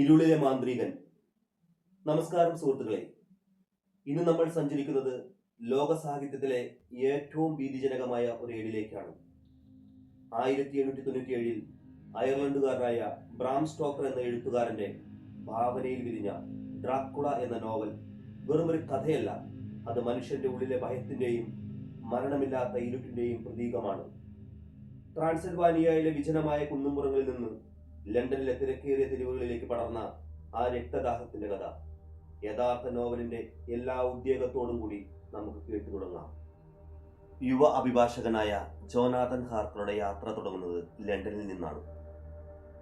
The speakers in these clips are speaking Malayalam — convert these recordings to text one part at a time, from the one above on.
ഇരുളിലെ മാന്ത്രികൻ. നമസ്കാരം സുഹൃത്തുക്കളെ. ഇന്ന് നമ്മൾ സഞ്ചരിക്കുന്നത് ലോക സാഹിത്യത്തിലെ ഏറ്റവും ഭീതിജനകമായ ഒരു ഏടിലേക്കാണ്. 1897 അയർലൻഡുകാരനായ ബ്രാം സ്റ്റോക്കർ എന്ന എഴുത്തുകാരന്റെ ഭാവനയിൽ വിരിഞ്ഞ ഡ്രാക്കുള എന്ന നോവൽ വെറുമൊരു കഥയല്ല, അത് മനുഷ്യന്റെ ഉള്ളിലെ ഭയത്തിന്റെയും മരണമില്ലാത്ത ഇരുട്ടിന്റെയും പ്രതീകമാണ്. ട്രാൻസിൽവാനിയയിലെ വിജനമായ കുന്നുംപുറങ്ങളിൽ നിന്ന് ലണ്ടനിലെ തിരക്കേറിയ തെരുവുകളിലേക്ക് പടർന്ന ആ രക്തദാഹത്തിന്റെ കഥ യഥാർത്ഥ നോവലിന്റെ എല്ലാ ഉദ്വേഗത്തോടും കൂടി നമുക്ക് കേട്ടു തുടങ്ങാം. യുവ അഭിഭാഷകനായ ജോനാഥൻ ഹാർക്കറുടെ യാത്ര തുടങ്ങുന്നത് ലണ്ടനിൽ നിന്നാണ്.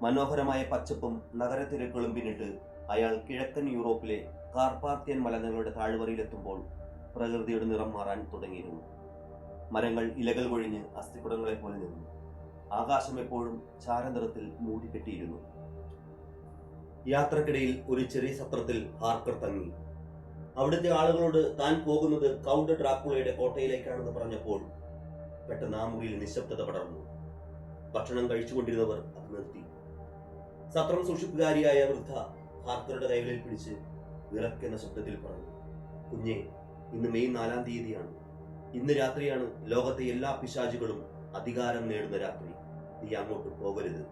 മനോഹരമായ പച്ചപ്പും നഗരത്തിരക്കുകളും പിന്നിട്ട് അയാൾ കിഴക്കൻ യൂറോപ്പിലെ കാർപാർത്തിയൻ മലനിരകളുടെ താഴ്വരയിലെത്തുമ്പോൾ പ്രകൃതിയുടെ നിറം മാറാൻ തുടങ്ങിയിരുന്നു. മരങ്ങൾ ഇലകൾ കൊഴിഞ്ഞ് അസ്ഥിക്കുടങ്ങളെ പോലെ നിന്നു. ആകാശം എപ്പോഴും ചാരനിറത്തിൽ മൂടിക്കെട്ടിയിരുന്നു. യാത്രക്കിടയിൽ ഒരു ചെറിയ സത്രത്തിൽ ഹാർക്കർ തങ്ങി. അവിടുത്തെ ആളുകളോട് താൻ പോകുന്നത് കൗണ്ട് ഡ്രാക്കുളയുടെ കോട്ടയിലേക്കാണെന്ന് പറഞ്ഞപ്പോൾ പെട്ടെന്ന് ആ മുറിയിൽ നിശബ്ദത പടർന്നു. ഭക്ഷണം കഴിച്ചുകൊണ്ടിരുന്നവർ അത് നിർത്തി. സത്രം സൂക്ഷിപ്പുകാരിയായ വൃദ്ധ ഹാർക്കറുടെ കൈകളിൽ പിടിച്ച് വിറയ്ക്കുന്ന ശബ്ദത്തിൽ പറഞ്ഞു, കുഞ്ഞെ, ഇന്ന് മെയ് 4-ാം തീയതിയാണ്. ഇന്ന് രാത്രിയാണ് ലോകത്തെ എല്ലാ പിശാചുകളും അധികാരം നേടുന്ന രാത്രി. നീ അങ്ങോട്ട് പോകരുത്.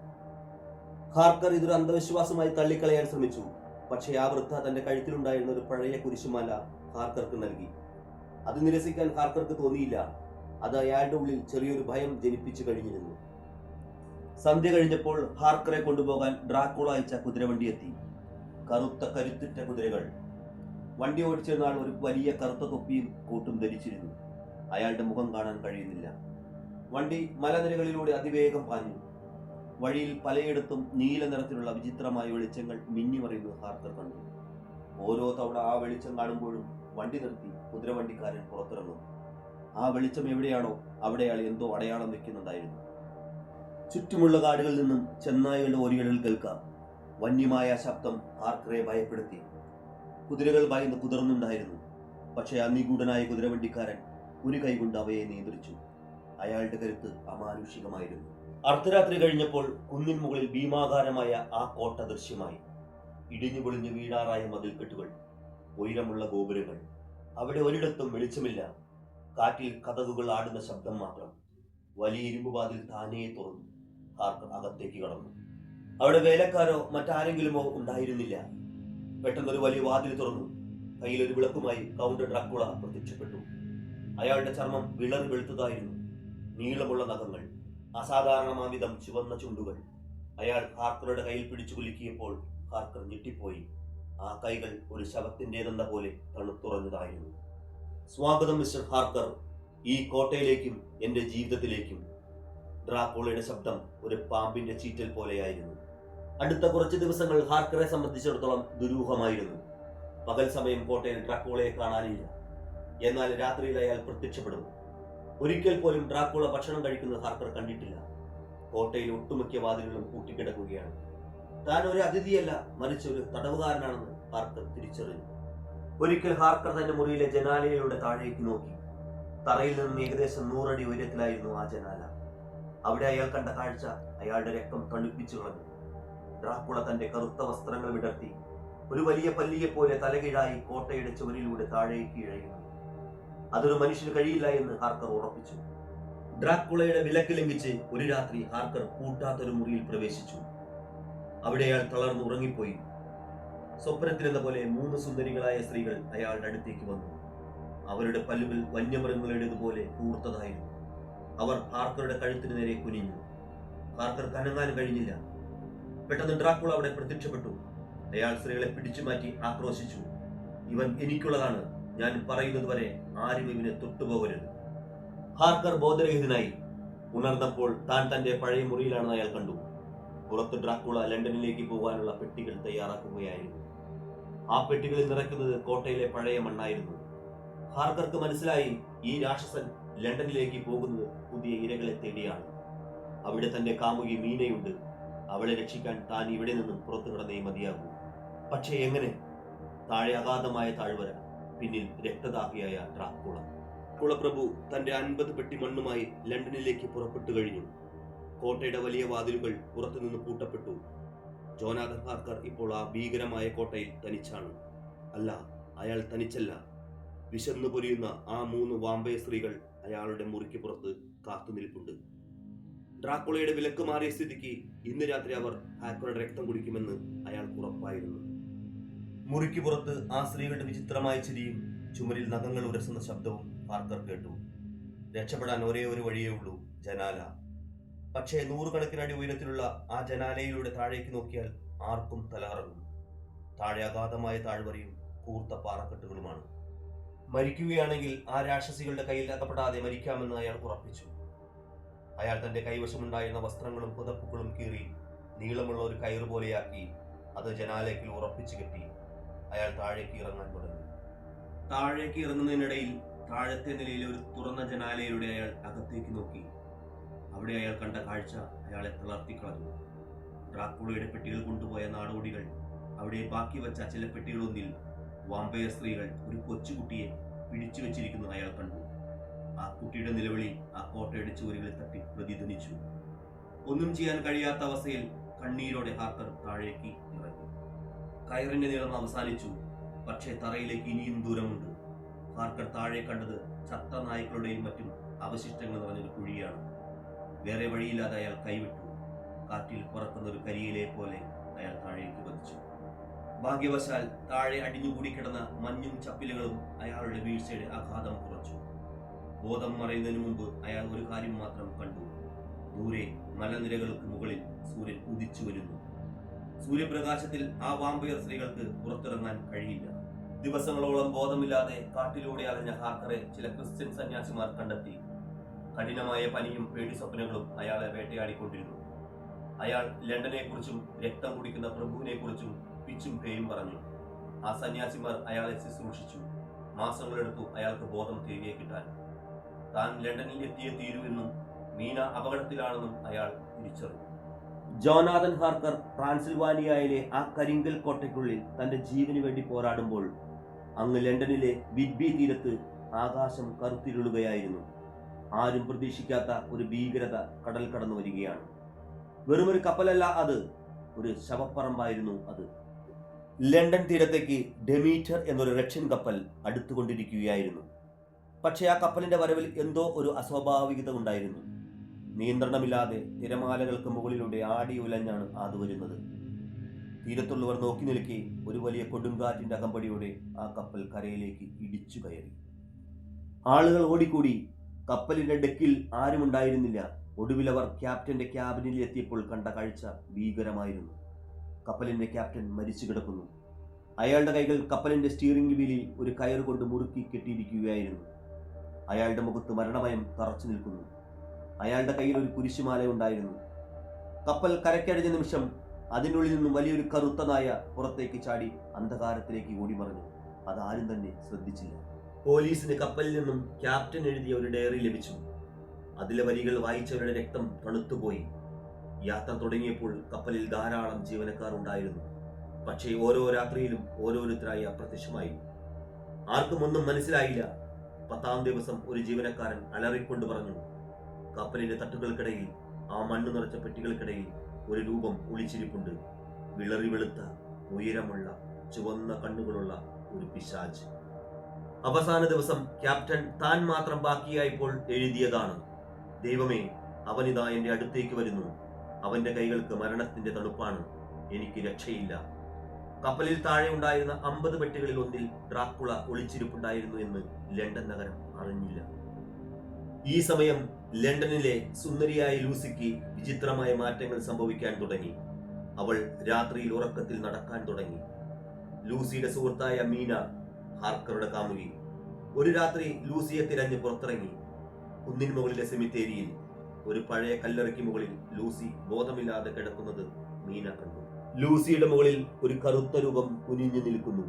ഹാർക്കർ ഇതൊരു അന്ധവിശ്വാസമായി തള്ളിക്കളയാൻ ശ്രമിച്ചു. പക്ഷേ ആ വൃദ്ധ തന്റെ കഴുത്തിലുണ്ടായിരുന്ന ഒരു പഴയ കുരിശുമാല ഹാർക്കർക്ക് നൽകി. അത് നിരസിക്കാൻ ഹാർക്കർക്ക് തോന്നിയില്ല. അത് അയാളുടെ ഉള്ളിൽ ചെറിയൊരു ഭയം ജനിപ്പിച്ചു കഴിഞ്ഞിരുന്നു. സന്ധ്യ കഴിഞ്ഞപ്പോൾ ഹാർക്കറെ കൊണ്ടുപോകാൻ ഡ്രാക്കുള അയച്ച കുതിരവണ്ടി എത്തി. കറുത്ത കരുത്തുറ്റ കുതിരകൾ. വണ്ടി ഓടിച്ചിരുന്ന ആൾ ഒരു വലിയ കറുത്ത തൊപ്പിയും കോട്ടും ധരിച്ചിരുന്നു. അയാളുടെ മുഖം കാണാൻ കഴിയുന്നില്ല. വണ്ടി മലനിരകളിലൂടെ അതിവേഗം പാഞ്ഞു. വഴിയിൽ പലയിടത്തും നീല നിറത്തിലുള്ള വിചിത്രമായ വെളിച്ചങ്ങൾ മിന്നിമറിയുന്നത് ഹാർക്കർ കണ്ടു. ഓരോ തവണ ആ വെളിച്ചം കാണുമ്പോഴും വണ്ടി നിർത്തി കുതിരവണ്ടിക്കാരൻ പുറത്തിറങ്ങും. ആ വെളിച്ചം എവിടെയാണോ അവിടെ അയാൾ എന്തോ അടയാളം വെക്കുന്നുണ്ടായിരുന്നു. ചുറ്റുമുള്ള കാടുകളിൽ നിന്നും ചെന്നായകളുടെ ഓരികളിൽ കേൾക്കാം. വന്യമായ ശബ്ദം ഹാർക്കറെ ഭയപ്പെടുത്തി. കുതിരകൾ ഭയന്ന് കുതിർന്നുണ്ടായിരുന്നു. പക്ഷേ ആ നിഗൂഢനായ കുതിരവണ്ടിക്കാരൻ ഒരു കൈകൊണ്ട് അവയെ നിയന്ത്രിച്ചു. അയാളുടെ കരുത്ത് അമാനുഷികമായിരുന്നു. അർദ്ധരാത്രി കഴിഞ്ഞപ്പോൾ കുന്നിൻ മുകളിൽ ഭീമാകാരമായ ആ കോട്ട ദൃശ്യമായി. ഇടിഞ്ഞു പൊളിഞ്ഞ് വീഴാറായ മതിൽക്കെട്ടുകൾ, ഉയരമുള്ള ഗോപുരങ്ങൾ. അവിടെ ഒരിടത്തും വെളിച്ചമില്ല. കാറ്റിൽ കതകുകൾ ആടുന്ന ശബ്ദം മാത്രം. വലിയ ഇരുമ്പുവാതിൽ താനേ തുറന്നു. ഹാർക്കർ അകത്തേക്ക് കടന്നു. അവിടെ വേലക്കാരോ മറ്റാരെങ്കിലുമോ ഉണ്ടായിരുന്നില്ല. പെട്ടെന്നൊരു വലിയ വാതിൽ തുറന്നു. കയ്യിലൊരു വിളക്കുമായി കൗണ്ട് ഡ്രാക്കുള പ്രത്യക്ഷപ്പെട്ടു. അയാളുടെ ചർമ്മം വിളറി വെളുത്തതായിരുന്നു. നീളമുള്ള നഖങ്ങൾ, അസാധാരണമാവിധം ചുവന്ന ചുണ്ടുകൾ. അയാൾ ഹാർക്കറുടെ കയ്യിൽ പിടിച്ചു കുലുക്കിയപ്പോൾ ഹാർക്കർ ഞെട്ടിപ്പോയി. ആ കൈകൾ ഒരു ശവത്തിൻ്റെതെന്ന പോലെ തണുത്തുറഞ്ഞതായിരുന്നു. സ്വാഗതം മിസ്റ്റർ ഹാർക്കർ, ഈ കോട്ടയിലേക്കും എന്റെ ജീവിതത്തിലേക്കും. ഡ്രാക്കുളയുടെ ശബ്ദം ഒരു പാമ്പിന്റെ ചീറ്റൽ പോലെയായിരുന്നു. അടുത്ത കുറച്ച് ദിവസങ്ങൾ ഹാർക്കറെ സംബന്ധിച്ചിടത്തോളം ദുരൂഹമായിരുന്നു. പകൽ സമയം കോട്ടയിൽ ഡ്രാക്കുളയെ കാണാനില്ല. എന്നാൽ രാത്രിയിൽ അയാൾ പ്രത്യക്ഷപ്പെടും. ഒരിക്കൽ പോലും ഡ്രാക്കുള ഭക്ഷണം കഴിക്കുന്നത് ഹാർക്കർ കണ്ടിട്ടില്ല. കോട്ടയിൽ ഒട്ടുമിക്ക വാതിലുകളും പൂട്ടിക്കിടക്കുകയാണ്. താൻ ഒരു അതിഥിയല്ല, മറിച്ച് ഒരു തടവുകാരനാണെന്ന് ഹാർക്കർ തിരിച്ചറിഞ്ഞു. ഒരിക്കൽ ഹാർക്കർ തന്റെ മുറിയിലെ ജനാലയിലൂടെ താഴേക്ക് നോക്കി. തറയിൽ നിന്നും ഏകദേശം 100 അടി ഉയരത്തിലായിരുന്നു ആ ജനാല. അവിടെ അയാൾ കണ്ട കാഴ്ച അയാളുടെ രക്തം തണുപ്പിച്ചു കളഞ്ഞു. ഡ്രാക്കുള തന്റെ കറുത്ത വസ്ത്രങ്ങൾ വിടർത്തി ഒരു വലിയ പല്ലിയെ പോലെ തലകീഴായി കോട്ടയുടെ ചുവരിലൂടെ താഴേക്ക് ഇഴയുന്നു. അതൊരു മനുഷ്യന് കഴിയില്ല എന്ന് ഹാർക്കർ ഉറപ്പിച്ചു. ഡ്രാക്കുളയുടെ വിലക്ക് ലംഘിച്ച് ഒരു രാത്രി ഹാർക്കർ കൂട്ടാത്തൊരു മുറിയിൽ പ്രവേശിച്ചു. അവിടെ അയാൾ തളർന്നു ഉറങ്ങിപ്പോയി. സ്വപ്നത്തിലെന്ന പോലെ 3 സുന്ദരികളായ സ്ത്രീകൾ അയാളുടെ അടുത്തേക്ക് വന്നു. അവരുടെ പല്ലുകൾ വന്യമൃഗങ്ങളുടേതുപോലെ കൂർത്തതായിരുന്നു. അവർ ഹാർക്കറുടെ കഴുത്തിന് നേരെ കുനിഞ്ഞു. ഹാർക്കർക്ക് അനങ്ങാൻ കഴിഞ്ഞില്ല. പെട്ടെന്ന് ഡ്രാക്കുള അവിടെ പ്രത്യക്ഷപ്പെട്ടു. അയാൾ സ്ത്രീകളെ പിടിച്ചു മാറ്റി ആക്രോശിച്ചു, ഇവൻ എനിക്കുള്ളതാണ്. ഞാൻ പറയുന്നത് വരെ ആരും ഇവനെ തൊട്ടുപോകരുത്. ഹാർക്കർ ബോധരഹിതനായി. ഉണർന്നപ്പോൾ താൻ തന്റെ പഴയ മുറിയിലാണെന്ന് അയാൾ കണ്ടു. പുറത്ത് ഡ്രാക്കുള ലണ്ടനിലേക്ക് പോകാനുള്ള പെട്ടികൾ തയ്യാറാക്കുകയായിരുന്നു. ആ പെട്ടികളിൽ നിറയ്ക്കുന്നത് കോട്ടയിലെ പഴയ മണ്ണായിരുന്നു. ഹാർക്കർക്ക് മനസ്സിലായി, ഈ രാക്ഷസൻ ലണ്ടനിലേക്ക് പോകുന്നത് പുതിയ ഇരകളെ തേടിയാണ്. അവിടെ തന്റെ കാമുകി മീനയുണ്ട്. അവളെ രക്ഷിക്കാൻ താൻ ഇവിടെ നിന്നും പുറത്തു കിടന്നേ മതിയാകൂ. പക്ഷേ എങ്ങനെ? താഴെ അഗാധമായ താഴ്വര, പിന്നിൽ രക്തദാഹിയായ ഡ്രാക്കുള. കുളപ്രഭു തന്റെ 50 പെട്ടി മണ്ണുമായി ലണ്ടനിലേക്ക് പുറപ്പെട്ടു കഴിഞ്ഞു. കോട്ടയുടെ വലിയ വാതിലുകൾ പുറത്തുനിന്ന് പൂട്ടപ്പെട്ടു. ജോനാഥൻ ഹാർക്കർ ഇപ്പോൾ ആ ഭീകരമായ കോട്ടയിൽ തനിച്ചാണ്. അല്ല, അയാൾ തനിച്ചല്ല. വിശന്നു പൊരിയുന്ന ആ 3 വാമ്പയർ സ്ത്രീകൾ അയാളുടെ മുറിക്ക് പുറത്ത് കാത്തുനിൽപ്പുണ്ട്. ഡ്രാക്കുളയുടെ വിലക്ക് മാറിയ സ്ഥിതിക്ക് ഇന്ന് രാത്രി അവർ ഹാക്കറുടെ രക്തം കുടിക്കുമെന്ന് അയാൾക്ക് ഉറപ്പായിരുന്നു. മുറിക്ക് പുറത്ത് ആ സ്ത്രീകളുടെ വിചിത്രമായ ചിരിയും ചുമരിൽ നഖങ്ങൾ ഉരസുന്ന ശബ്ദവും ഹാർക്കർ കേട്ടു. രക്ഷപ്പെടാൻ ഒരേ ഒരു വഴിയേ ഉള്ളൂ, ജനാല. പക്ഷേ 100 കണക്കിന് അടി ഉയരത്തിലുള്ള ആ ജനാലയിലൂടെ താഴേക്ക് നോക്കിയാൽ ആർക്കും തലകറങ്ങും. താഴെ അഗാധമായ താഴ്വരയും കൂർത്ത പാറക്കെട്ടുകളുമാണ്. മരിക്കുകയാണെങ്കിൽ ആ രാക്ഷസികളുടെ കയ്യിൽ അകപ്പെടാതെ മരിക്കാമെന്ന് അയാൾ ഉറപ്പിച്ചു. അയാൾ തന്റെ കൈവശമുണ്ടായിരുന്ന വസ്ത്രങ്ങളും പുതപ്പുകളും കീറി നീളമുള്ള ഒരു കയറ് പോലെയാക്കി അത് ജനാലയ്ക്കിൽ ഉറപ്പിച്ചു കെട്ടി അയാൾ താഴേക്ക് ഇറങ്ങാൻ തുടങ്ങി. താഴേക്ക് ഇറങ്ങുന്നതിനിടയിൽ താഴത്തെ നിലയിലെ ഒരു തുറന്ന ജനാലയിലൂടെ അയാൾ അകത്തേക്ക് നോക്കി. അവിടെ അയാൾ കണ്ട കാഴ്ച അയാളെ തളർത്തിക്കളഞ്ഞു. ഡ്രാക്കുളയുടെ പെട്ടികൾ കൊണ്ടുപോയ നാടോടികൾ അവിടെ ബാക്കി വച്ച ചില പെട്ടികളൊന്നിൽ വാമ്പയർ സ്ത്രീകൾ ഒരു കൊച്ചുകുട്ടിയെ പിടിച്ചു വെച്ചിരിക്കുന്നത് അയാൾ കണ്ടു. ആ കുട്ടിയുടെ നിലവിളി ആ കോട്ടയുടെ ചുവരുകളിൽ തട്ടി പ്രതിധ്വനിച്ചു. ഒന്നും ചെയ്യാൻ കഴിയാത്ത അവസ്ഥയിൽ കണ്ണീരോടെ ഹാർക്കർ താഴേക്ക് ഇറങ്ങി. കയറിന്റെ നീളം അവസാനിച്ചു. പക്ഷേ തറയിലേക്ക് ഇനിയും ദൂരമുണ്ട്. ഹാർക്കർ താഴെ കണ്ടത് ചത്ത നായ്ക്കളുടെയും മറ്റും അവശിഷ്ടങ്ങൾ നിറഞ്ഞൊരു കുഴിയാണ്. വേറെ വഴിയില്ലാതെ അയാൾ കൈവിട്ടു. കാറ്റിൽ പറക്കുന്ന ഒരു കരിയിലെ പോലെ അയാൾ താഴേക്ക് പതിച്ചു. ഭാഗ്യവശാൽ താഴെ അടിഞ്ഞുകൂടി കിടന്ന മഞ്ഞും ചപ്പിലുകളും അയാളുടെ വീഴ്ചയുടെ ആഘാതം കുറച്ചു. ബോധം മറയുന്നതിന് മുമ്പ് അയാൾ ഒരു കാര്യം മാത്രം കണ്ടു. ദൂരെ മലനിരകൾക്ക് മുകളിൽ സൂര്യൻ ഉദിച്ചു വരുന്നു. സൂര്യപ്രകാശത്തിൽ ആ വാമ്പയർ സ്ത്രീകൾക്ക് പുറത്തിറങ്ങാൻ കഴിയില്ല. ദിവസങ്ങളോളം ബോധമില്ലാതെ കാട്ടിലൂടെ അലഞ്ഞ ഹാർക്കറെ ചില ക്രിസ്ത്യൻ സന്യാസിമാർ കണ്ടെത്തി. കഠിനമായ പനിയും പേടി സ്വപ്നങ്ങളും അയാളെ വേട്ടയാടിക്കൊണ്ടിരുന്നു. അയാൾ ലണ്ടനെ കുറിച്ചും രക്തം കുടിക്കുന്ന പ്രഭുവിനെ കുറിച്ചും പിച്ചും പേയും പറഞ്ഞു. ആ സന്യാസിമാർ അയാളെ ശുശ്രൂഷിച്ചു. മാസങ്ങളെടുത്തു അയാൾക്ക് ബോധം തിരികെ കിട്ടാൻ. താൻ ലണ്ടനിൽ എത്തിയേ തീരുവെന്നും മീന അപകടത്തിലാണെന്നും അയാൾ തിരിച്ചറിഞ്ഞു. ജോനാഥൻ ഹാർക്കർ ട്രാൻസിൽവാനിയയിലെ ആ കരിങ്കൽ കോട്ടയ്ക്കുള്ളിൽ തന്റെ ജീവന് വേണ്ടി പോരാടുമ്പോൾ അങ്ങ് ലണ്ടനിലെ വിഡ്ബി തീരത്ത് ആകാശം കറുത്തിരുളുകയായിരുന്നു. ആരും പ്രതീക്ഷിക്കാത്ത ഒരു ഭീകരത കടൽ കടന്നു വരികയാണ്. വെറുമൊരു കപ്പലല്ല അത്, ഒരു ശവപ്പറമ്പായിരുന്നു അത്. ലണ്ടൻ തീരത്തേക്ക് ഡെമീറ്റർ എന്നൊരു റഷ്യൻ കപ്പൽ അടുത്തുകൊണ്ടിരിക്കുകയായിരുന്നു. പക്ഷേ ആ കപ്പലിന്റെ വരവിൽ എന്തോ ഒരു അസ്വാഭാവികത ഉണ്ടായിരുന്നു. നിയന്ത്രണമില്ലാതെ തിരമാലകൾക്ക് മുകളിലൂടെ ആടി ഉലഞ്ഞാണ് അത് വരുന്നത്. തീരത്തുള്ളവർ നോക്കി നിൽക്കെ ഒരു വലിയ കൊടുങ്കാറ്റിന്റെ അകമ്പടിയോടെ ആ കപ്പൽ കരയിലേക്ക് ഇടിച്ചു കയറി. ആളുകൾ ഓടിക്കൂടി. കപ്പലിന്റെ ഡെക്കിൽ ആരുമുണ്ടായിരുന്നില്ല. ഒടുവിൽ അവർ ക്യാപ്റ്റന്റെ ക്യാബിനിൽ എത്തിയപ്പോൾ കണ്ട കാഴ്ച ഭീകരമായിരുന്നു. കപ്പലിന്റെ ക്യാപ്റ്റൻ മരിച്ചു കിടക്കുന്നു. അയാളുടെ കൈകൾ കപ്പലിന്റെ സ്റ്റിയറിംഗ് വീലിൽ ഒരു കയറ് കൊണ്ട് മുറുക്കി കെട്ടിയിരിക്കുകയായിരുന്നു. അയാളുടെ മുഖത്ത് മരണഭയം തറച്ചു നിൽക്കുന്നു. അയാളുടെ കയ്യിൽ ഒരു കുരിശുമാല ഉണ്ടായിരുന്നു. കപ്പൽ കരയ്ക്കടിഞ്ഞ നിമിഷം അതിനുള്ളിൽ നിന്നും വലിയൊരു കറുത്ത നായ പുറത്തേക്ക് ചാടി അന്ധകാരത്തിലേക്ക് ഓടിമറഞ്ഞു. അതാരും തന്നെ ശ്രദ്ധിച്ചില്ല. പോലീസിന് കപ്പലിൽ നിന്നും ക്യാപ്റ്റൻ എഴുതിയ ഒരു ഡയറി ലഭിച്ചു. അതിലെ വരികൾ വായിച്ചവരുടെ രക്തം തണുത്തുപോയി. യാത്ര തുടങ്ങിയപ്പോൾ കപ്പലിൽ ധാരാളം ജീവനക്കാർ ഉണ്ടായിരുന്നു. പക്ഷേ ഓരോ രാത്രിയിലും ഓരോരുത്തരായി അപ്രത്യക്ഷമായി. ആർക്കും ഒന്നും മനസ്സിലായില്ല. 10ാം ദിവസം ഒരു ജീവനക്കാരൻ അലറിക്കൊണ്ട് പറഞ്ഞു, കപ്പലിന്റെ തട്ടുകൾക്കിടയിൽ, ആ മണ്ണ് നിറച്ച പെട്ടികൾക്കിടയിൽ ഒരു രൂപം ഒളിച്ചിരിപ്പുണ്ട്. വിളറി വെളുത്ത ഉയരമുള്ള ചുവന്ന കണ്ണുകളുള്ള ഒരു പിശാച്. അവസാന ദിവസം ക്യാപ്റ്റൻ താൻ മാത്രം ബാക്കിയായപ്പോൾ എഴുതിയതാണ്: ദൈവമേ, അവനിതാ എന്റെ അടുത്തേക്ക് വരുന്നു. അവന്റെ കൈകൾക്ക് മരണത്തിന്റെ തണുപ്പാണ്. എനിക്ക് രക്ഷയില്ല. കപ്പലിൽ താഴെ ഉണ്ടായിരുന്ന 50 പെട്ടികളിൽ ഒന്നിൽ ഡ്രാക്കുള ഒളിച്ചിരിപ്പുണ്ടായിരുന്നു എന്ന് ലണ്ടൻ നഗരം അറിഞ്ഞില്ല. ഈ സമയം ലണ്ടനിലെ സുന്ദരിയായ ലൂസിക്ക് വിചിത്രമായ മാറ്റങ്ങൾ സംഭവിക്കാൻ തുടങ്ങി. അവൾ രാത്രിയിൽ ഉറക്കത്തിൽ നടക്കാൻ തുടങ്ങി. ലൂസിയുടെ സുഹൃത്തായ മീന, ഹാർക്കറുടെ കാമുകി, ഒരു രാത്രി ലൂസിയെ തിരഞ്ഞ് പുറത്തിറങ്ങി. കുന്നിന് മുകളിലെ സെമിത്തേരിയിൽ ഒരു പഴയ കല്ലറയ്ക്ക് മുകളിൽ ലൂസി ബോധമില്ലാതെ കിടക്കുന്നത് മീന കണ്ടു. ലൂസിയുടെ മുകളിൽ ഒരു കറുത്ത രൂപം കുനിഞ്ഞു നിൽക്കുന്നു.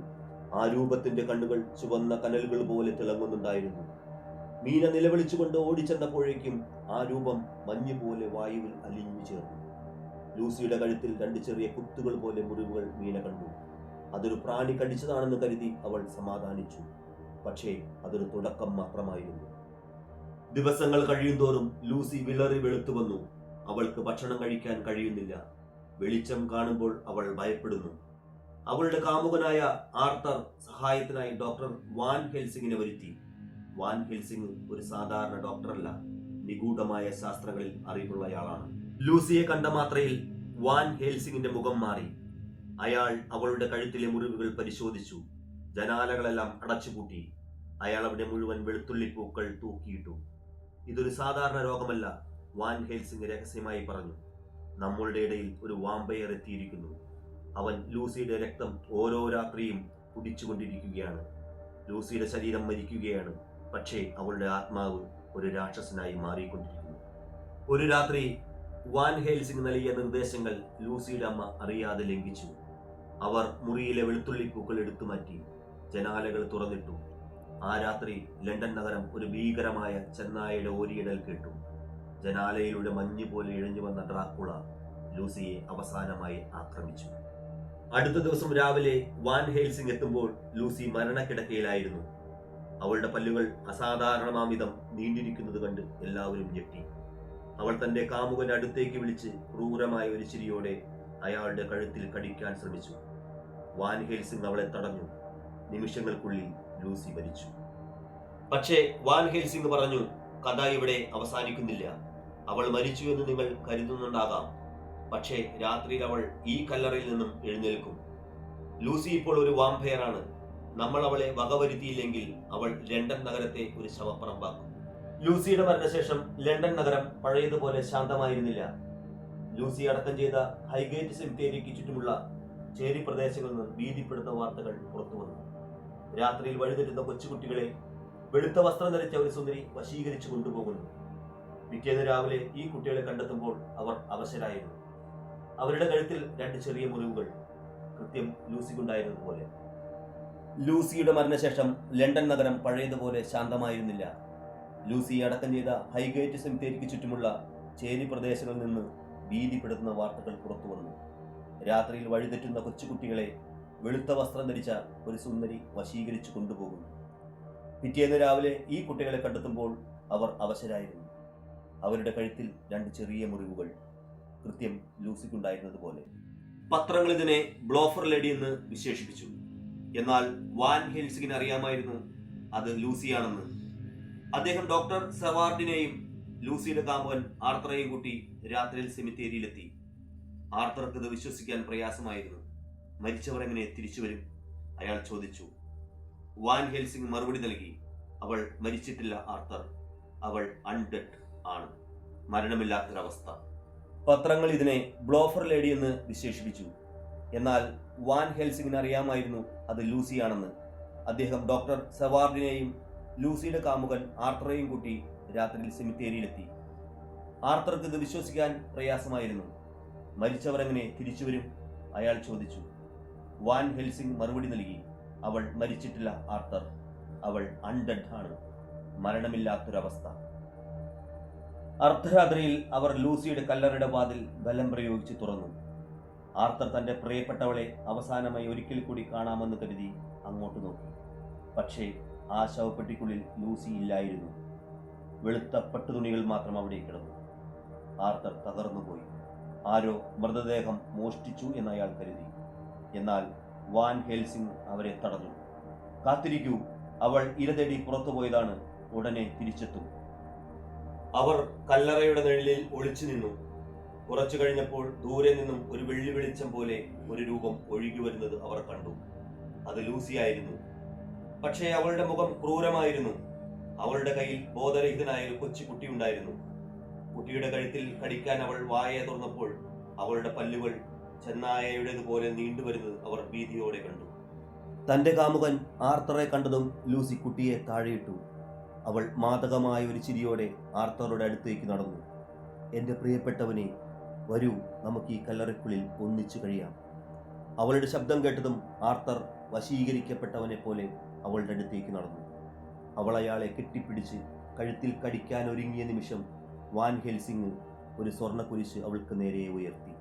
ആ രൂപത്തിന്റെ കണ്ണുകൾ ചുവന്ന കനലുകൾ പോലെ തിളങ്ങുന്നുണ്ടായിരുന്നു. മീന നിലവിളിച്ചുകൊണ്ട് ഓടിച്ചെന്നപ്പോഴേക്കും ആ രൂപം മഞ്ഞ് പോലെ വായുവിൽ അലിഞ്ഞു ചേർന്നു. ലൂസിയുടെ കഴുത്തിൽ 2 ചെറിയ കുത്തുകൾ പോലെ മുറിവുകൾ മീന കണ്ടു. അതൊരു പ്രാണി കടിച്ചതാണെന്ന് കരുതി അവൾ സമാധാനിച്ചു. പക്ഷേ അതൊരു തുടക്കം മാത്രമായിരുന്നു. ദിവസങ്ങൾ കഴിയുന്തോറും ലൂസി വിളറി വെളുത്തു വന്നു. അവൾക്ക് ഭക്ഷണം കഴിക്കാൻ കഴിയുന്നില്ല. വെളിച്ചം കാണുമ്പോൾ അവൾ ഭയപ്പെടുന്നു. അവളുടെ കാമുകനായ ആർത്തർ സഹായത്തിനായി ഡോക്ടർ വാൻ ഹെൽസിങ്ങിനെ വരുത്തി. വാൻ ഹെൽസിങ് ഒരു സാധാരണ ഡോക്ടറല്ല, നിഗൂഢമായ ശാസ്ത്രങ്ങളിൽ അറിവുള്ളയാളാണ്. ലൂസിയെ കണ്ട മാത്രയിൽ വാൻ ഹെൽസിങ്ങിന്റെ മുഖം മാറി. അയാൾ അവളുടെ കഴുത്തിലെ മുറിവുകൾ പരിശോധിച്ചു. ജനാലകളെല്ലാം അടച്ചുപൂട്ടി. അയാൾ അവിടെ മുഴുവൻ വെളുത്തുള്ളിപ്പൂക്കൾ തൂക്കിയിട്ടു. ഇതൊരു സാധാരണ രോഗമല്ല, വാൻ ഹെൽസിങ് രഹസ്യമായി പറഞ്ഞു. നമ്മളുടെ ഇടയിൽ ഒരു വാമ്പയർ എത്തിയിരിക്കുന്നു. അവൻ ലൂസിയുടെ രക്തം ഓരോ രാത്രിയും കുടിച്ചുകൊണ്ടിരിക്കുകയാണ്. ലൂസിയുടെ ശരീരം മരിക്കുകയാണ്, പക്ഷേ അവളുടെ ആത്മാവ് ഒരു രാക്ഷസനായി മാറിക്കൊണ്ടിരിക്കുന്നു. ഒരു രാത്രി വാൻ ഹെൽസിങ് നൽകിയ നിർദ്ദേശങ്ങൾ ലൂസിയുടെ അമ്മ അറിയാതെ ലംഘിച്ചു. അവർ മുറിയിലെ വെളുത്തുള്ളിപ്പൂക്കൾ എടുത്തുമാറ്റി, ജനാലകൾ തുറന്നിട്ടു. ആ രാത്രി ലണ്ടൻ നഗരം ഒരു ഭീകരമായ ചെന്നായയുടെ ഓരിയിടൽ കേട്ടു. ജനാലയിലൂടെ മഞ്ഞ് പോലെ ഇഴഞ്ഞു വന്ന ഡ്രാക്കുള ലൂസിയെ അവസാനമായി ആക്രമിച്ചു. അടുത്ത ദിവസം രാവിലെ വാൻ ഹെൽസിങ് എത്തുമ്പോൾ ലൂസി മരണക്കിടക്കയിലായിരുന്നു. അവളുടെ പല്ലുകൾ അസാധാരണമാംവിധം നീണ്ടിരിക്കുന്നത് കണ്ട് എല്ലാവരും ഞെട്ടി. അവൾ തന്റെ കാമുകന്റെ അടുത്തേക്ക് വിളിച്ച് ക്രൂരമായ ഒരു ചിരിയോടെ അയാളുടെ കഴുത്തിൽ കടിക്കാൻ ശ്രമിച്ചു. വാൻ ഹെൽസിങ് അവളെ തടഞ്ഞു. നിമിഷങ്ങൾക്കുള്ളിൽ ലൂസി മരിച്ചു. പക്ഷേ വാൻ ഹെൽസിങ് പറഞ്ഞു, കഥ ഇവിടെ അവസാനിക്കുന്നില്ല. അവൾ മരിച്ചു എന്ന് നിങ്ങൾ കരുതുന്നുണ്ടാകാം, പക്ഷേ രാത്രിയിൽ അവൾ ഈ കല്ലറയിൽ നിന്നും എഴുന്നേൽക്കും. ലൂസി ഇപ്പോൾ ഒരു വാമ്പയറാണ്. നമ്മൾ അവളെ വകവരുത്തിയില്ലെങ്കിൽ അവൾ ലണ്ടൻ നഗരത്തെ ഒരു ശവപ്പറമ്പാക്കും. ലൂസിയുടെ മരണശേഷം ലണ്ടൻ നഗരം പഴയതുപോലെ ശാന്തമായിരുന്നില്ല. ലൂസി അടക്കം ചെയ്ത ഹൈഗേറ്റ് സെമിത്തേരിക്ക് ചുറ്റുമുള്ള ചേരി പ്രദേശങ്ങളിൽ നിന്ന് ഭീതിപ്പെടുത്തുന്ന വാർത്തകൾ പുറത്തു വന്നു. രാത്രിയിൽ വഴിതെറ്റുന്ന കൊച്ചുകുട്ടികളെ വെളുത്ത വസ്ത്രം ധരിച്ച ഒരു സുന്ദരി വശീകരിച്ചു കൊണ്ടുപോകുന്നു. പിറ്റേന്ന് രാവിലെ ഈ കുട്ടികളെ കണ്ടെത്തുമ്പോൾ അവർ അവശരായിരുന്നു. അവരുടെ കഴുത്തിൽ 2 ചെറിയ മുറിവുകൾ, കൃത്യം ലൂസിക്കുണ്ടായിരുന്നതുപോലെ. ലൂസിയുടെ മരണശേഷം ലണ്ടൻ നഗരം പഴയതുപോലെ ശാന്തമായിരുന്നില്ല. ലൂസി അടക്കം ചെയ്ത ഹൈഗേറ്റ് സെമിത്തേരിക്ക് ചുറ്റുമുള്ള ചേരി പ്രദേശങ്ങളിൽ നിന്ന് ഭീതിപ്പെടുത്തുന്ന വാർത്തകൾ പുറത്തു വന്നു. രാത്രിയിൽ വഴിതെറ്റുന്ന കൊച്ചുകുട്ടികളെ വെളുത്ത വസ്ത്രം ധരിച്ച ഒരു സുന്ദരി വശീകരിച്ചു കൊണ്ടുപോകുന്നു. പിറ്റേന്ന് രാവിലെ ഈ കുട്ടികളെ കണ്ടെത്തുമ്പോൾ അവർ അവശരായിരുന്നു. അവരുടെ കഴുത്തിൽ 2 ചെറിയ മുറിവുകൾ, കൃത്യം ലൂസിക്കുണ്ടായിരുന്നതുപോലെ. പത്രങ്ങൾ ഇതിനെ ബ്ലോഫർ ലേഡി എന്ന് വിശേഷിപ്പിച്ചു. എന്നാൽ വാൻ ഹെൽസിങ്ങിന് അറിയാമായിരുന്നു അത് ലൂസിയാണെന്ന്. അദ്ദേഹം ഡോക്ടർ സെവാർഡിനെയും ലൂസിയുടെ കാമുകൻ ആർത്തറെയും കൂട്ടി രാത്രിയിൽ സെമിത്തേരിയിലെത്തി. ആർത്തർക്ക് ഇത് വിശ്വസിക്കാൻ പ്രയാസമായിരുന്നു. മരിച്ചവർ എങ്ങനെ തിരിച്ചു വരും? അയാൾ ചോദിച്ചു. വാൻ ഹെൽസിങ് മറുപടി നൽകി, അവൾ മരിച്ചിട്ടില്ല ആർത്തർ, അവൾ അൺഡെഡ് ആണ്, മരണമില്ലാത്തൊരവസ്ഥ. പത്രങ്ങൾ ഇതിനെ ബ്ലോഫർ ലേഡി എന്ന് വിശേഷിപ്പിച്ചു. എന്നാൽ വാൻ ഹെൽസിങ്ങിന് അറിയാമായിരുന്നു അത് ലൂസിയാണെന്ന്. അദ്ദേഹം ഡോക്ടർ സെവാർഡിനെയും ലൂസിയുടെ കാമുകൻ ആർത്തറെയും കൂട്ടി രാത്രിയിൽ സെമിത്തേരിയിലെത്തി. ആർത്തർക്ക് ഇത് വിശ്വസിക്കാൻ പ്രയാസമായിരുന്നു. മരിച്ചവർ എങ്ങനെ തിരിച്ചു വരും? അയാൾ ചോദിച്ചു. വാൻ ഹെൽസിങ് മറുപടി നൽകി, അവൾ മരിച്ചിട്ടില്ല ആർത്തർ, അവൾ അൺഡെഡ് ആണ്, മരണമില്ലാത്തൊരവസ്ഥ. അർദ്ധരാത്രിയിൽ അവർ ലൂസിയുടെ കല്ലറയുടെ വാതിൽ ബലം പ്രയോഗിച്ച് തുറന്നു. ആർത്തർ തന്റെ പ്രിയപ്പെട്ടവളെ അവസാനമായി ഒരിക്കൽ കൂടി കാണാമെന്ന് കരുതി അങ്ങോട്ട് നോക്കി. പക്ഷേ ആ ശവപ്പെട്ടിക്കുള്ളിൽ ലൂസി ഇല്ലായിരുന്നു. വെളുത്ത പട്ടുതുണികൾ മാത്രം അവിടെ കിടന്നു. ആർത്തർ തകർന്നുപോയി. ആരോ മൃതദേഹം മോഷ്ടിച്ചു എന്ന് അയാൾ കരുതി. എന്നാൽ വാൻ ഹെൽസിങ് അവരെ തടഞ്ഞു. കാത്തിരിക്കൂ, അവൾ ഇരതേടി പുറത്തുപോയതാണ്, ഉടനെ തിരിച്ചെത്തും. അവർ കല്ലറയുടെ നിഴലിൽ ഒളിച്ചു നിന്നു. കുറച്ചു കഴിഞ്ഞപ്പോൾ ദൂരെ നിന്നും ഒരു വെള്ളി വെളിച്ചം പോലെ ഒരു രൂപം ഒഴുകി വരുന്നത് അവർ കണ്ടു. അത് ലൂസിയായിരുന്നു. പക്ഷേ അവളുടെ മുഖം ക്രൂരമായിരുന്നു. അവളുടെ കയ്യിൽ ബോധരഹിതനായ ഒരു കൊച്ചുകുട്ടി ഉണ്ടായിരുന്നു. കുട്ടിയുടെ കഴുത്തിൽ കടിക്കാൻ അവൾ വായ തുറന്നപ്പോൾ അവളുടെ പല്ലുകൾ ചെന്നായയുടേതുപോലെ നീണ്ടുവരുന്നത് അവർ ഭീതിയോടെ കണ്ടു. തന്റെ കാമുകൻ ആർത്തറെ കണ്ടതും ലൂസി കുട്ടിയെ താഴെയിട്ടു. അവൾ മാദകമായ ഒരു ചിരിയോടെ ആർത്തറുടെ അടുത്തേക്ക് നടന്നു. എന്റെ പ്രിയപ്പെട്ടവനെ, വരൂ, നമുക്ക് ഈ കല്ലറയ്ക്കുള്ളിൽ ഒന്നിച്ചു കഴിയാം. അവളുടെ ശബ്ദം കേട്ടതും ആർത്തർ വശീകരിക്കപ്പെട്ടവനെ പോലെ അവളുടെ അടുത്തേക്ക് നടന്നു. അവൾ അയാളെ കെട്ടിപ്പിടിച്ച് കഴുത്തിൽ കടിക്കാൻ ഒരുങ്ങിയ നിമിഷം വാൻ ഹെൽസിങ് ഒരു സ്വർണ്ണ കുരിശ് അവൾക്ക് നേരെ ഉയർത്തി.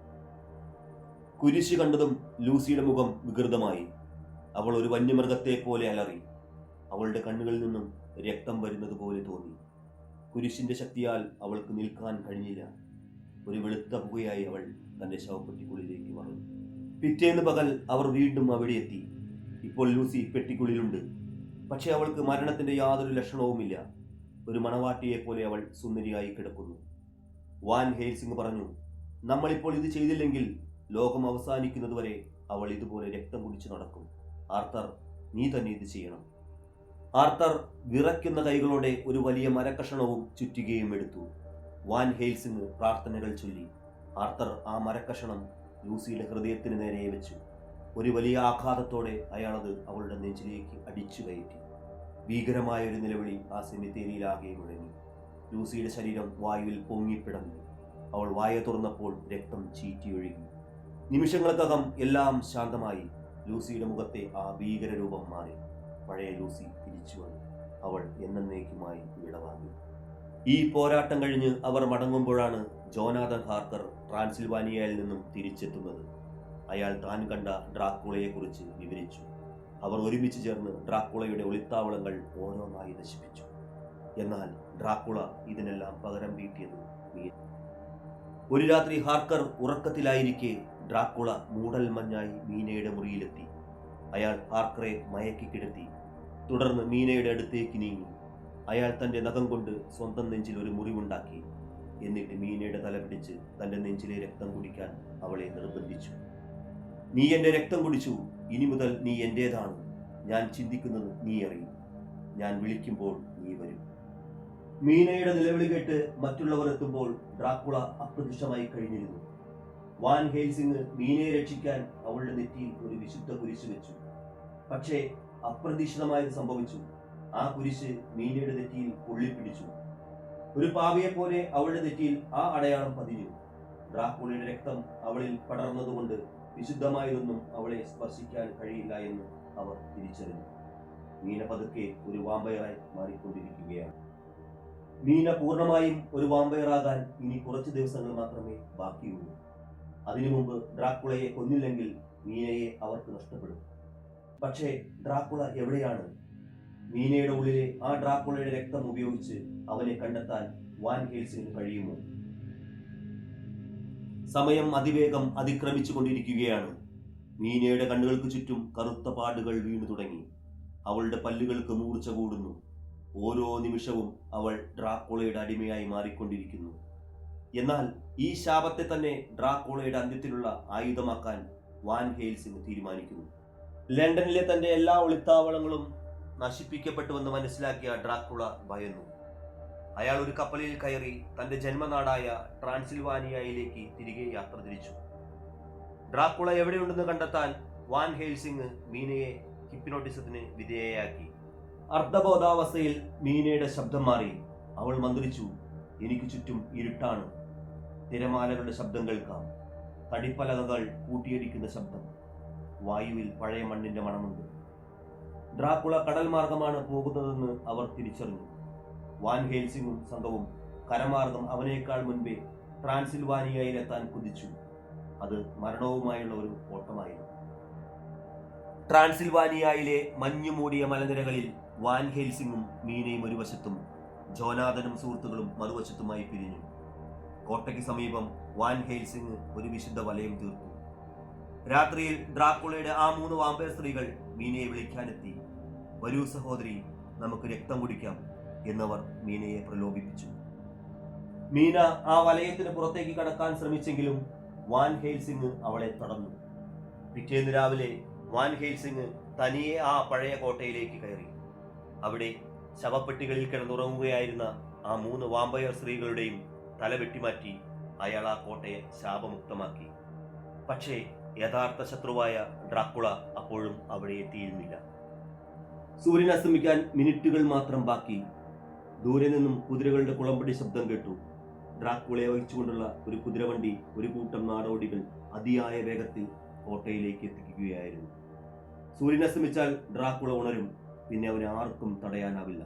കുരിശ് കണ്ടതും ലൂസിയുടെ മുഖം വികൃതമായി. അവൾ ഒരു വന്യമൃഗത്തെ പോലെ അലറി. അവളുടെ കണ്ണുകളിൽ നിന്നും രക്തം വരുന്നത് പോലെ തോന്നി. കുരിശിന്റെ ശക്തിയാൽ അവൾക്ക് നിൽക്കാൻ കഴിഞ്ഞില്ല. ഒരു വെളുത്ത പുകയായി അവൾ തന്റെ ശവപ്പെട്ടിക്കുള്ളിലേക്ക് മറന്നു. പിറ്റേന്ന് പകൽ അവർ വീണ്ടും അവിടെ എത്തി. ഇപ്പോൾ ലൂസി പെട്ടിക്കുള്ളിലുണ്ട്. പക്ഷെ അവൾക്ക് മരണത്തിന്റെ യാതൊരു ലക്ഷണവുമില്ല. ഒരു മണവാട്ടിയെ പോലെ അവൾ സുന്ദരിയായി കിടക്കുന്നു. വാൻ ഹെയ്ൽസിംഗ് പറഞ്ഞു, നമ്മളിപ്പോൾ ഇത് ചെയ്തില്ലെങ്കിൽ ലോകം അവസാനിക്കുന്നതുവരെ അവൾ ഇതുപോലെ രക്തം കുടിച്ചു നടക്കും. ആർത്തർ, നീ തന്നെ ഇത് ചെയ്യണം. ആർത്തർ വിറയ്ക്കുന്ന കൈകളോടെ ഒരു വലിയ മരക്കഷണവും ചുറ്റികയും എടുത്തു. വാൻ ഹെയ്ൽസിംഗ് പ്രാർത്ഥനകൾ ചൊല്ലി. ആർത്തർ ആ മരക്കഷണം ലൂസിയുടെ ഹൃദയത്തിന് നേരെ വെച്ചു. ഒരു വലിയ ആഘാതത്തോടെ അയാളത് അവളുടെ നെഞ്ചിലേക്ക് അടിച്ചു കയറ്റി. ഭീകരമായ ഒരു നിലവിളി ആ സെമിത്തേരിയിലാകെ മുഴങ്ങി. ലൂസിയുടെ ശരീരം വായുവിൽ പൊങ്ങിപ്പിടന്നു. അവൾ വായ തുറന്നപ്പോൾ രക്തം ചീറ്റിയൊഴുകി. നിമിഷങ്ങൾക്കകം എല്ലാം ശാന്തമായി. ലൂസിയുടെ മുഖത്തെ ആ ഭീകരരൂപം മാറി. പഴയ ലൂസി തിരിച്ചു വന്നു. അവൾ എന്നേക്കുമായി വിടവാങ്ങി. ഈ പോരാട്ടം കഴിഞ്ഞ് അവർ മടങ്ങുമ്പോഴാണ് ജോനാഥൻ ഹാർക്കർ ട്രാൻസിൽവാനിയയിൽ നിന്നും തിരിച്ചെത്തുന്നത്. അയാൾ താൻ കണ്ട ഡ്രാക്കുളയെക്കുറിച്ച് വിവരിച്ചു. അവർ ഒരുമിച്ച് ചേർന്ന് ഡ്രാക്കുളയുടെ ഒളിത്താവളങ്ങൾ ഓരോന്നായി നശിപ്പിച്ചു. എന്നാൽ ഡ്രാക്കുള ഇതിനെല്ലാം പകരം വീട്ടിയത് മീന. ഒരു രാത്രി ഹാർക്കർ ഉറക്കത്തിലായിരിക്കെ ഡ്രാക്കുള മൂടൽ മഞ്ഞായി മീനയുടെ മുറിയിലെത്തി. അയാൾ ഹാർക്കറെ മയക്കി കിടത്തി. തുടർന്ന് മീനയുടെ അടുത്തേക്ക് നീങ്ങി. അയാൾ തന്റെ നഖം കൊണ്ട് സ്വന്തം നെഞ്ചിൽ ഒരു മുറിവുണ്ടാക്കി. എന്നിട്ട് മീനയുടെ തല പിടിച്ച് തന്റെ നെഞ്ചിലെ രക്തം കുടിക്കാൻ അവളെ നിർബന്ധിച്ചു. നീ എന്റെ രക്തം കുടിച്ചു, ഇനി മുതൽ നീ എന്റേതാണ്. ഞാൻ ചിന്തിക്കുന്നത് നീ അറിയും. ഞാൻ വിളിക്കുമ്പോൾ നീ വരും. മീനയുടെ നിലവിളി കേട്ട് മറ്റുള്ളവർ എത്തുമ്പോൾ ഡ്രാക്കുള അപ്രത്യക്ഷമായി കഴിഞ്ഞിരുന്നു. വാൻ ഹെയ്ൽസിംഗ് മീനയെ രക്ഷിക്കാൻ അവളുടെ നെറ്റിയിൽ ഒരു വിശുദ്ധ കുരിശ് വെച്ചു. പക്ഷേ അപ്രതീക്ഷിതമായത് സംഭവിച്ചു. ആ കുരിശ് മീനയുടെ നെറ്റിയിൽ പൊള്ളിപ്പിടിച്ചു. ഒരു പാവിയെ പോലെ അവളുടെ നെറ്റിയിൽ ആ അടയാളം പതിഞ്ഞു. ഡ്രാക്കുളയുടെ രക്തം അവളിൽ പടർന്നതുകൊണ്ട് വിശുദ്ധമായതൊന്നും അവളെ സ്പർശിക്കാൻ കഴിയില്ല എന്ന് അവർ തിരിച്ചറിഞ്ഞു. മീന പതുക്കെ ഒരു വാമ്പയറായി മാറിക്കൊണ്ടിരിക്കുകയാണ്. മീന പൂർണ്ണമായും ഒരു വാമ്പയറാകാൻ ഇനി കുറച്ച് ദിവസങ്ങൾ മാത്രമേ ബാക്കിയുള്ളൂ. അതിനു മുമ്പ് ഡ്രാക്കുളയെ കൊന്നില്ലെങ്കിൽ മീനയെ അവർക്ക് നഷ്ടപ്പെടും. പക്ഷേ ഡ്രാക്കുള എവിടെയാണ്? മീനയുടെ ഉള്ളിലെ ആ ഡ്രാക്കുളയുടെ രക്തം ഉപയോഗിച്ച് അവനെ കണ്ടെത്താൻ വാൻ ഹെയ്ൽസിംഗിന് കഴിയുമോ? സമയം അതിവേഗം അതിക്രമിച്ചു കൊണ്ടിരിക്കുകയാണ്. മീനയുടെ കണ്ണുകൾക്ക് ചുറ്റും കറുത്ത പാടുകൾ വീണു തുടങ്ങി. അവളുടെ പല്ലുകൾക്ക് മൂർച്ച കൂടുന്നു. ഓരോ നിമിഷവും അവൾ ഡ്രാക്കുളയുടെ അടിമയായി മാറിക്കൊണ്ടിരിക്കുന്നു. എന്നാൽ ഈ ശാപത്തെ തന്നെ ഡ്രാക്കുളയുടെ അന്ത്യത്തിലുള്ള ആയുധമാക്കാൻ വാൻ ഹെയ്ൽസിംഗ് തീരുമാനിക്കുന്നു. ലണ്ടനിലെ തന്റെ എല്ലാ ഒളിത്താവളങ്ങളും നശിപ്പിക്കപ്പെട്ടുവെന്ന് മനസ്സിലാക്കിയ ഡ്രാക്കുള ഭയന്നു. അയാൾ ഒരു കപ്പലിൽ കയറി തന്റെ ജന്മനാടായ ട്രാൻസിൽവാനിയയിലേക്ക് തിരികെ യാത്ര തിരിച്ചു. ഡ്രാക്കുള എവിടെയുണ്ടെന്ന് കണ്ടെത്താൻ വാൻ ഹെയ്ൽസിംഗ് മീനയെ ഹിപ്നോട്ടിസത്തിന് വിധേയയാക്കി. അർദ്ധബോധാവസ്ഥയിൽ മീനയുടെ ശബ്ദം മാറി. അവൾ മന്ത്രിച്ചു, എനിക്ക് ചുറ്റും ഇരുട്ടാണ്. തിരമാലകളുടെ ശബ്ദം കേൾക്കാം. തടിപ്പലകകൾ കൂട്ടിയടിക്കുന്ന ശബ്ദം. വായുവിൽ പഴയ മണ്ണിന്റെ മണമുണ്ട്. ഡ്രാക്കുള കടൽ മാർഗമാണ് പോകുന്നതെന്ന് അവർ തിരിച്ചറിഞ്ഞു. വാൻ ഹെയ്ൽസിംഗും സംഘവും കരമാർഗം അവനേക്കാൾ മുൻപേ ട്രാൻസിൽവാനിയയിലെത്താൻ കുതിച്ചു. അത് മരണവുമായുള്ള ഒരു ഓട്ടമായിരുന്നു. ട്രാൻസിൽവാനിയയിലെ മഞ്ഞുമൂടിയ മലനിരകളിൽ വാൻ ഹെയ്ൽസിംഗും മീനയും ഒരു വശത്തും ജോനാഥനും സുഹൃത്തുക്കളും മറുവശത്തുമായി പിരിഞ്ഞു. കോട്ടയ്ക്ക് സമീപം വാൻ ഹെയ്ൽസിംഗ് ഒരു വിശുദ്ധ വലയം തീർത്തു. രാത്രിയിൽ ഡ്രാക്കുളയുടെ ആ 3 വാമ്പയർ സ്ത്രീകൾ മീനയെ വിളിക്കാനെത്തി. വരൂ സഹോദരി, നമുക്ക് രക്തം കുടിക്കാം എന്നവർ മീനയെ പ്രലോഭിപ്പിച്ചു. മീന ആ വലയത്തിന് പുറത്തേക്ക് കടക്കാൻ ശ്രമിച്ചെങ്കിലും വാൻ ഹെയ്ൽസിംഗ് അവളെ തടഞ്ഞു. പിറ്റേന്ന് രാവിലെ വാൻ ഹെയ്ൽസിംഗ് തനിയെ ആ പഴയ കോട്ടയിലേക്ക് കയറി. അവിടെ ശവപ്പെട്ടികളിൽ കിടന്നുറങ്ങുകയായിരുന്ന ആ 3 വാമ്പയർ സ്ത്രീകളുടെയും തല വെട്ടിമാറ്റി അയാൾ ആ കോട്ടയെ ശാപമുക്തമാക്കി. പക്ഷേ യഥാർത്ഥ ശത്രുവായ ഡ്രാക്കുള അപ്പോഴും അവിടെ എത്തിയിരുന്നില്ല. സൂര്യൻ അസ്തമിക്കാൻ മിനിറ്റുകൾ മാത്രം ബാക്കി. ദൂരെ നിന്നും കുതിരകളുടെ കുളമ്പടി ശബ്ദം കേട്ടു. ഡ്രാക്കുളയെ വഹിച്ചുകൊണ്ടുള്ള ഒരു കുതിരവണ്ടി ഒരു കൂട്ടം നാടോടികൾ അതിയായ വേഗത്തിൽ കോട്ടയിലേക്ക് എത്തിക്കുകയായിരുന്നു. സൂര്യൻ അസ്തമിച്ചാൽ ഡ്രാക്കുള ഉണരും. പിന്നെ അവനെ ആർക്കും തടയാനാവില്ല.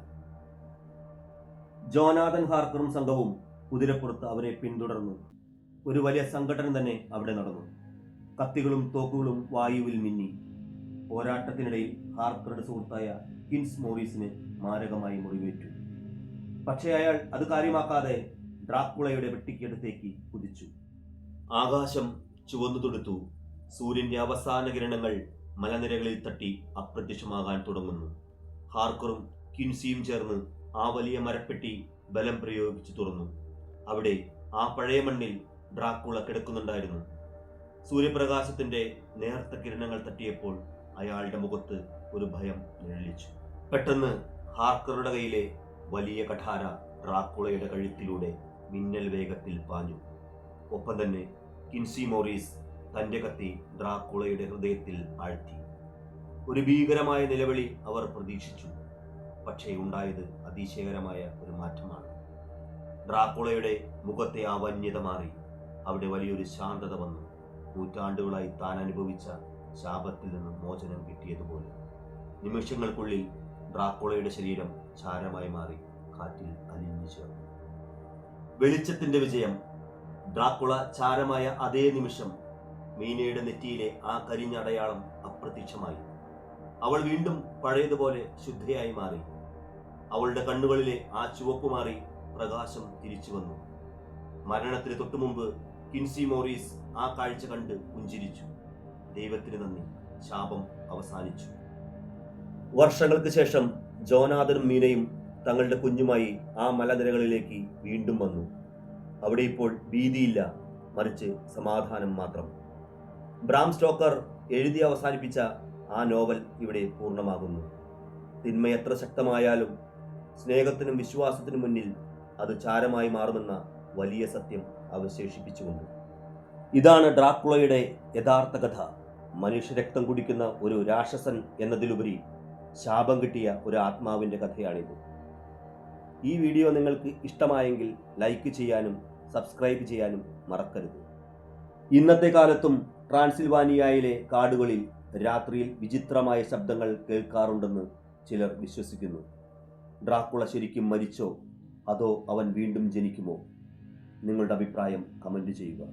ജോനാഥൻ ഹാർക്കറും സംഘവും കുതിരപ്പുറത്ത് അവരെ പിന്തുടർന്നു. ഒരു വലിയ സംഘടന തന്നെ അവിടെ നടന്നു. കത്തികളും തോക്കുകളും വായുവിൽ മിന്നി. പോരാട്ടത്തിനിടയിൽ ഹാർക്കറുടെ സുഹൃത്തായ കിൻസ് മോറിസിന് മാരകമായി മുറിവേറ്റു. പക്ഷേ അയാൾ അത് കാര്യമാക്കാതെ ഡ്രാക്കുളയുടെ വെട്ടിക്കടുത്തേക്ക് കുതിച്ചു. ആകാശം ചുവന്നു തൊടുത്തു. സൂര്യന്റെ അവസാന കിരണങ്ങൾ മലനിരകളിൽ തട്ടി അപ്രത്യക്ഷമാകാൻ തുടങ്ങുന്നു. ഹാർക്കറും ക്വിൻസിയും ചേർന്ന് ആ വലിയ മരപ്പെട്ടി ബലം പ്രയോഗിച്ചു തുറന്നു. അവിടെ ആ പഴയ മണ്ണിൽ ഡ്രാക്കുള കിടക്കുന്നുണ്ടായിരുന്നു. സൂര്യപ്രകാശത്തിന്റെ നേർത്ത കിരണങ്ങൾ തട്ടിയപ്പോൾ അയാളുടെ മുഖത്ത് ഒരു ഭയം നിഴലിച്ചു. പെട്ടെന്ന് ഹാർക്കറുടെ കയ്യിലെ വലിയ കഠാര ഡ്രാക്കുളയുടെ കഴുത്തിലൂടെ മിന്നൽ വേഗത്തിൽ പാഞ്ഞു. ഒപ്പം തന്നെ ക്വിൻസി മോറിസ് തന്റെ കത്തി ഡ്രാക്കുളയുടെ ഹൃദയത്തിൽ ആഴ്ത്തി. ഒരു ഭീകരമായ നിലവിളി അവർ പ്രതീക്ഷിച്ചു. പക്ഷേ ഉണ്ടായത് അതിശയകരമായ ഒരു മാറ്റമാണ്. ഡ്രാക്കുളയുടെ മുഖത്തെ ആ വന്യത മാറി. അവിടെ വലിയൊരു ശാന്തത വന്നു. നൂറ്റാണ്ടുകളായി താൻ അനുഭവിച്ച ശാപത്തിൽ നിന്നും മോചനം കിട്ടിയതുപോലെ. നിമിഷങ്ങൾക്കുള്ളിൽ ഡ്രാക്കുളയുടെ ശരീരം ചാരമായി മാറി കാറ്റിൽ അലിഞ്ഞു ചേർന്നു. വെളിച്ചത്തിന്റെ വിജയം. ഡ്രാക്കുള ചാരമായ അതേ നിമിഷം മീനയുടെ നെറ്റിയിലെ ആ കരിഞ്ഞ അടയാളം അപ്രത്യക്ഷമായി. അവൾ വീണ്ടും പഴയതുപോലെ ശുദ്ധയായി മാറി. അവളുടെ കണ്ണുകളിലെ ആ ചുവപ്പ് മാറി പ്രകാശം തിരിച്ചു വന്നു. മരണത്തിന് തൊട്ടുമുമ്പ് ക്വിൻസി മോറിസ് ആ കാഴ്ച കണ്ട് പുഞ്ചിരിച്ചു. ദൈവത്തിന് നന്ദി, ശാപം അവസാനിച്ചു. വർഷങ്ങൾക്ക് ശേഷം ജോനാഥനും മീനയും തങ്ങളുടെ കുഞ്ഞുമായി ആ മലനിരകളിലേക്ക് വീണ്ടും വന്നു. അവിടെ ഇപ്പോൾ ഭീതിയില്ല, മറിച്ച് സമാധാനം മാത്രം. ബ്രാം സ്റ്റോക്കർ എഴുതി അവസാനിപ്പിച്ച ആ നോവൽ ഇവിടെ പൂർണ്ണമാകുന്നു. തിന്മ എത്ര ശക്തമായാലും സ്നേഹത്തിനും വിശ്വാസത്തിനും മുന്നിൽ അത് ചാരമായി മാറുമെന്ന വലിയ സത്യം അവശേഷിപ്പിച്ചുകൊണ്ട്. ഇതാണ് ഡ്രാക്കുളയുടെ യഥാർത്ഥ കഥ. മനുഷ്യരക്തം കുടിക്കുന്ന ഒരു രാക്ഷസൻ എന്നതിലുപരി ശാപം കിട്ടിയ ഒരു ആത്മാവിൻ്റെ കഥയാണിത്. ഈ വീഡിയോ നിങ്ങൾക്ക് ഇഷ്ടമായെങ്കിൽ ലൈക്ക് ചെയ്യാനും സബ്സ്ക്രൈബ് ചെയ്യാനും മറക്കരുത്. ഇന്നത്തെ കാലത്തും ട്രാൻസിൽവാനിയയിലെ കാടുകളിൽ രാത്രിയിൽ വിചിത്രമായ ശബ്ദങ്ങൾ കേൾക്കാറുണ്ടെന്ന് ചിലർ വിശ്വസിക്കുന്നു. ഡ്രാക്കുള ശരിക്കും മരിച്ചോ അതോ അവൻ വീണ്ടും ജനിക്കുമോ? നിങ്ങളുടെ അഭിപ്രായം കമന്റ് ചെയ്യുക.